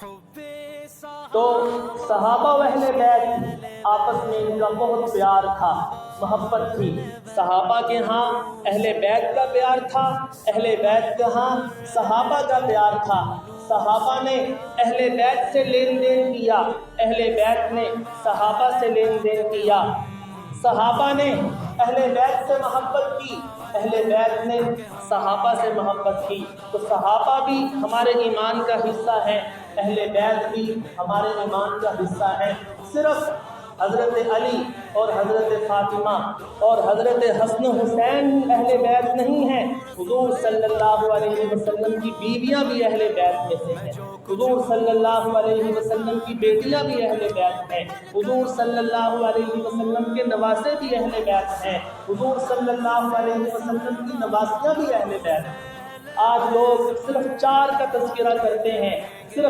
تو صحابہ و اہل بیت آپس میں ان کا بہت پیار تھا، محبت تھی۔ صحابہ کے ہاں اہل بیت کا پیار تھا، اہل بیت کے ہاں صحابہ کا پیار تھا۔ صحابہ نے اہل بیت سے لین دین کیا، اہل بیت نے صحابہ سے لین دین کیا۔ صحابہ نے اہل بیت سے محبت کی، اہل بیت نے صحابہ سے محبت کی۔ تو صحابہ بھی ہمارے ایمان کا حصہ ہیں، اہل بیت بھی ہمارے ایمان کا حصہ ہیں۔ صرف حضرت علی اور حضرت فاطمہ اور حضرت حسن حسین اہل بیت نہیں ہیں، حضور صلی اللہ علیہ وسلم کی بیویاں بھی اہل بیت میں سے ہیں، حضور صلی اللہ علیہ وسلم کی بیٹیاں بھی اہل بیت ہیں، حضور صلی اللہ علیہ وسلم کے نواسے بھی اہل بیت ہیں، حضور صلی اللہ علیہ وسلم کی نواسیاں بھی اہل بیت ہیں۔ آج لوگ صرف 4 کا تذکرہ کرتے ہیں، صرف